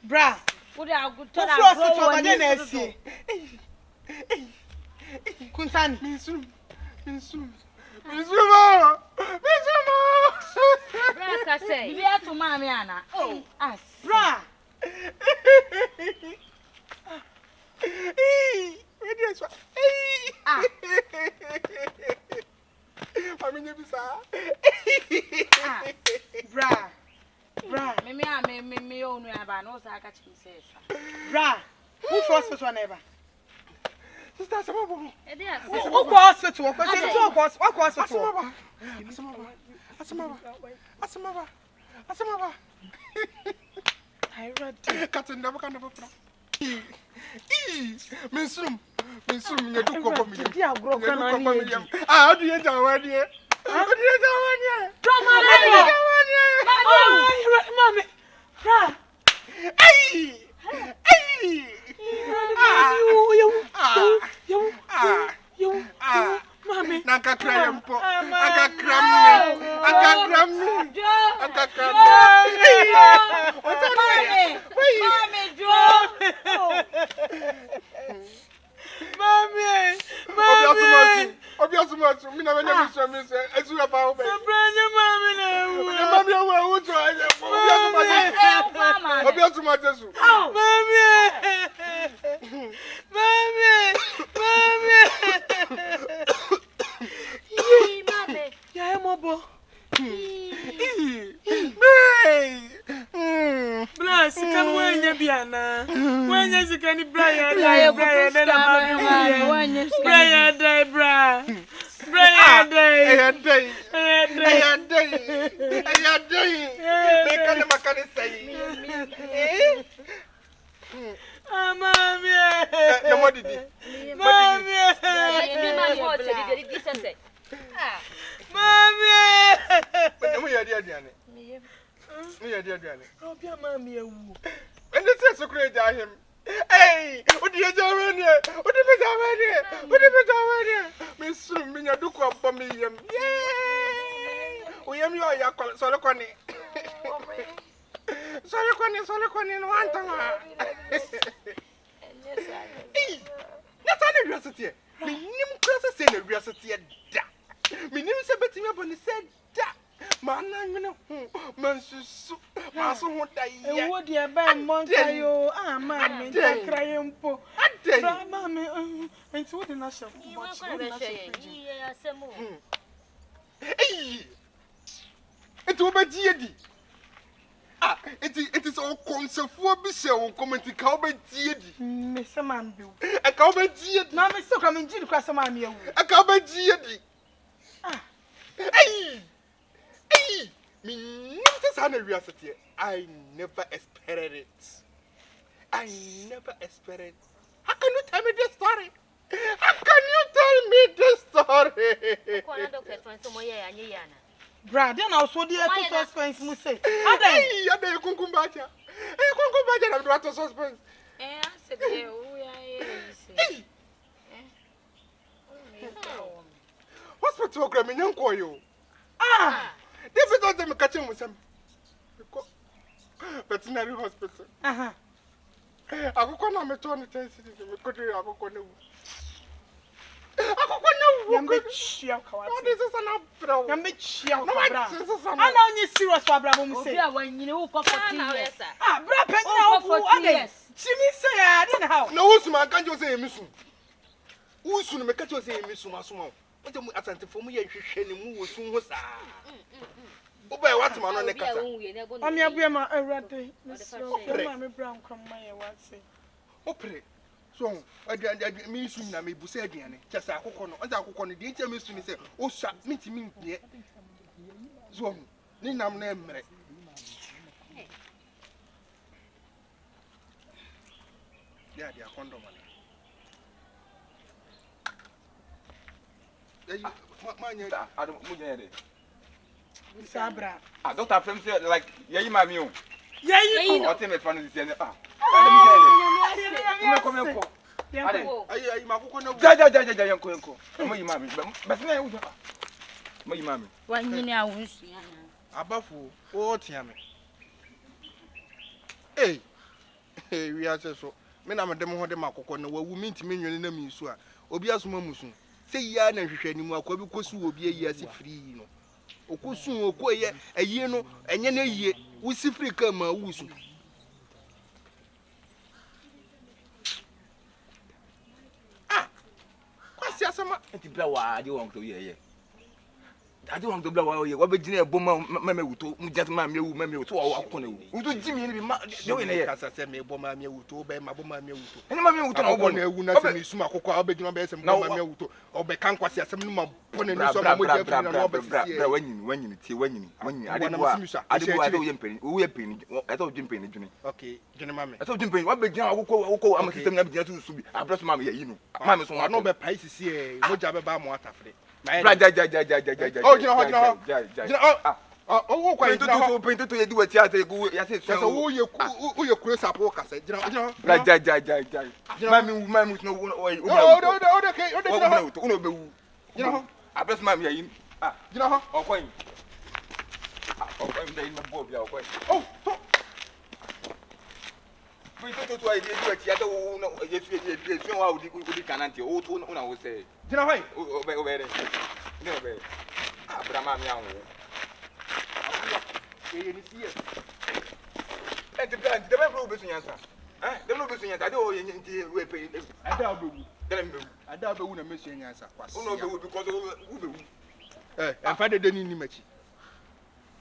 Bra, what are good to us? Kuntani, Franka say, "We are to Mammy Anna." Oh, us, bra. Bra, me own about no Saka says. Bra, who first was one ever? Sister, who was it? What was it? Asamaba. I read cutting never kind of a Minsum, you do go for me. How do you know one year? How do you know one year? Mommy, Mommy, Nanka Crampo, Nanka Cram me. What's on Mommy, Obiasumasu, me never know Miss as you have found. Obiasumasu. Yeah, Mobo. Bless, come when you be Anna. When you can Brian, and this is so great, I am. Hey, what do you do around here? What do you do around here? What do you do around here? Miss Mina do come for me. Yay! We am your Soloconi. Soloconi, one time. Hey, that's an university. Me nim classes in the university. Me nim sabbating up on the said. Man, Mansus, Master, what I would you ban Montayo? Ah, man, crying po. Mammy, and so the national. It will be GD. Ah, it is all concert for Bissell, commenting cowboy GD. Mr. Mambu, a cowboy GD. Now, Mr. Coming to cross a mammy, a cowboy GD. Ah, hey. Me university. I never expected it. How can you tell me this story? Brad, then I was so dear to suspense, must say. Are they Kunkumbaja? I'm not to suspense. I said, What's program in you? Ah! This is not them catching with some veterinary hospital. I go on a maternity. I go Yambe chia kawati. What is this an bro? Yambe chia No, kabra. this is an Ana onye serious for abra mu say. Obi a wanyine wo kɔ 14 years. Ah, bra penna wo ade. Chimi say ya dey na how. No, who's my can't say emisu. Who's no make you say emisu masuma. What you asante for me ye hwehwe ne mu wosu ho saa. Oba what man no ne kasa. Ami abua ma awrade. Ma me bra nkrom ma ye wase. Opre. So, me isu na me busa aduane. Kyesa akokɔ no, ɔza akokɔ no de ntia me isu ni sɛ o sha mitimi ntie. So, ni nam na emre. Ya dia condom ana. Manya da adu mu je de Sabra. doctor frame say like yeyi mami o Yeyi o te me fa no di say adu mu je de come ko ade ayi makokɔ no ja yanko mo yi mami bas na yu mo yi mami Wanyine a wo nsua na. abafo o tia me eh wi ase so me na me dem ho de makokɔ no wawu mi ntimi nwene na mi su a obi asoma musu se ya na hwehwɛ ni mu akwa bi kosu obi ayi ase free no okosu okoye ayi no enye na yie wusi free ka ma wusu ah kwasi asama enti bla wa ade won to ye ade won to bla wa ye wa be gina ebo ma wuto mu jet ma me wu ma me wuto wa akoko na wu wuto jimi ni bi ma de we na ye kasa se me ebo ma me wuto be ma bo ma me wuto eni ma me wuto na obo na ewu na se me suma akoko a obegina be se me ma me wuto obe kan kwasi asem no ma bona ni so ma mo je free na obe sisi bra wanyini tie wanyini ade bo ade wo ye mpeni wo ye peni ate wo jimpeni dwene okay dwene ma me ate wo jimpeni wa be gina akoko am system na be gina su bi abra so ma me ye yi no ma me so no be pai sisi e moja be ba mo atafre bra ja oh gina oh kwa gina ho pento to ye di wati ate go ya se so wo ye kuro sapo kasa gina bra ja ma me no o de be wu gina ho abra so ma me ye yi gina ho okwan dey na bo bia okwan oh to pento to ye di wati ate wo no ye su wa odi kanante o to na wo say gina ho o be ne be abra ma me anwo ye ni sie enti plan de be bro be sunyansa de no be sunyansa de o ye nti we pe ada obewu de me ada obewu na mesu nyansa kwase o no be wu because wo be wu emfa de ni machi